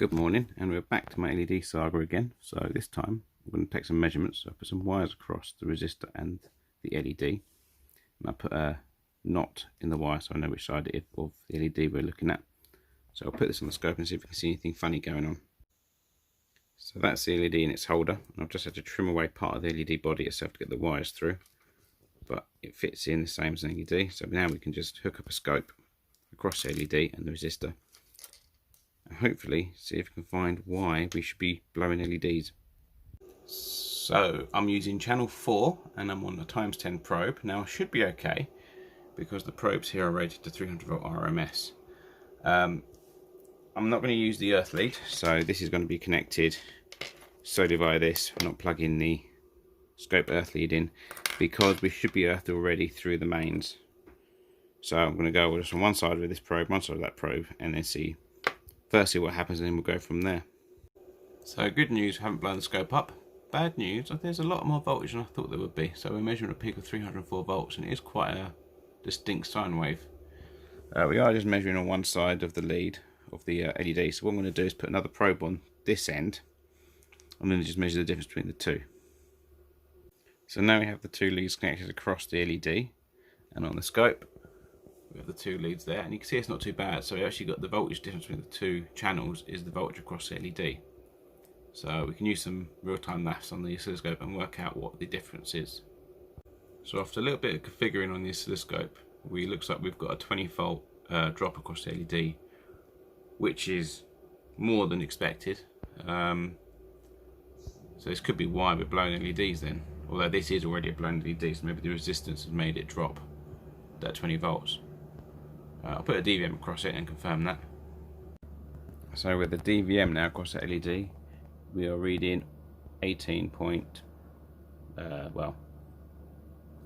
Good morning, and we're back to my LED saga again. So this time I'm going to take some measurements. So I put some wires across the resistor and the LED, and I put a knot in the wire so I know which side of the LED we're looking at. So I'll put this on the scope and see if we can see anything funny going on. So that's the LED in its holder, and I've just had to trim away part of the LED body itself to get the wires through, but it fits in the same as an LED. So now we can just hook up a scope across the LED and the resistor, and hopefully see if we can find why we should be blowing LEDs. So I'm using channel 4 and I'm on the ×10 probe. Now I should be okay because the probes here are rated to 300 volt RMS. I'm not going to use the earth lead, so this is going to be connected solely via this. I'm not plugging the scope earth lead in because we should be earthed already through the mains. So I'm going to go just on one side with this probe, one side of that probe, and then see firstly what happens, and then we'll go from there. So good news, haven't blown the scope up. Bad news, there's a lot more voltage than I thought there would be. So we're measuring a peak of 304 volts, and it is quite a distinct sine wave. We are just measuring on one side of the lead of the LED. So what I'm going to do is put another probe on this end. I'm going to just measure the difference between the two. So now we have the two leads connected across the LED, and on the scope we have the two leads there, and you can see it's not too bad. So we actually got the voltage difference between the two channels is the voltage across the LED. So we can use some real-time maths on the oscilloscope and work out what the difference is. So after a little bit of configuring on the oscilloscope, looks like we've got a 20 volt drop across the LED, which is more than expected. So this could be why we're blowing LEDs then, although this is already a blown LED, so maybe the resistance has made it drop that 20 volts. I'll put a DVM across it and confirm that. So with the DVM now across the LED, we are reading 18 well,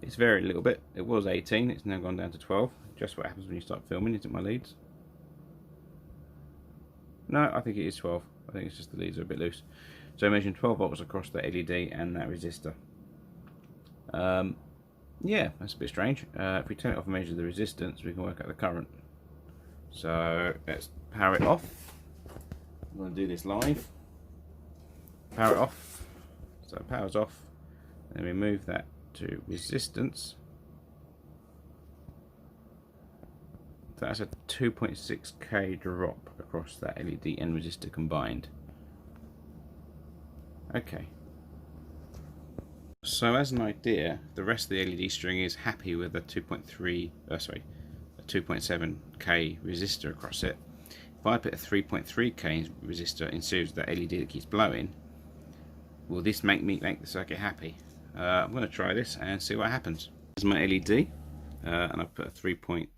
it's varied a little bit. It was 18, it's now gone down to 12. Just what happens when you start filming, is it my leads? No, I think it is 12. I think it's just the leads are a bit loose. So measuring 12 volts across the LED and that resistor. Yeah, that's a bit strange. If we turn it off and measure the resistance, we can work out the current. So let's power it off. I'm going to do this live. Power it off. So it powers off. Then we move that to resistance. So that's a 2.6k drop across that LED and resistor combined. Okay. So as an idea, the rest of the LED string is happy with a 2.7k resistor across it. If I put a 3.3k resistor in series with that LED that keeps blowing, will this make the circuit happy? I'm going to try this and see what happens. This is my LED, and I've put a 3.3k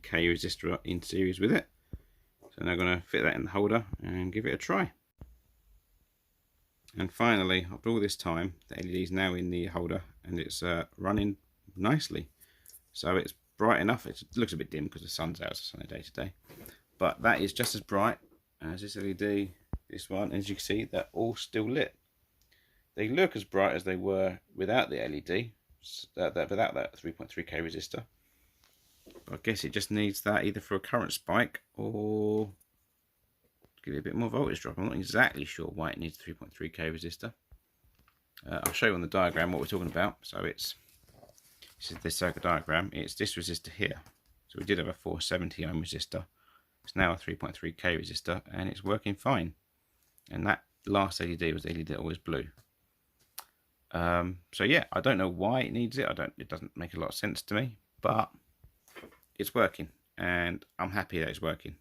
resistor in series with it. So now I'm going to fit that in the holder and give it a try. And finally, after all this time, the LED is now in the holder and it's running nicely. So it's bright enough. It looks a bit dim because the sun's out, it's a sunny day today. But that is just as bright as this LED, this one. As you can see, they're all still lit. They look as bright as they were without the LED, without that 3.3k resistor. But I guess it just needs that either for a current spike or give it a bit more voltage drop. I'm not exactly sure why it needs a 3.3k resistor. I'll show you on the diagram what we're talking about. So this is the circuit diagram. It's this resistor here. So we did have a 470 ohm resistor. It's now a 3.3k resistor and it's working fine. And that last LED was the LED that always blew. So yeah, I don't know why it needs it. It doesn't make a lot of sense to me, but it's working and I'm happy that it's working.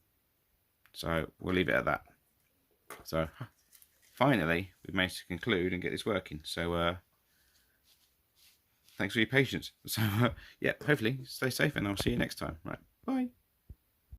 So we'll leave it at that. So finally, we've managed to conclude and get this working. So thanks for your patience. So yeah, hopefully stay safe and I'll see you next time. Right, bye.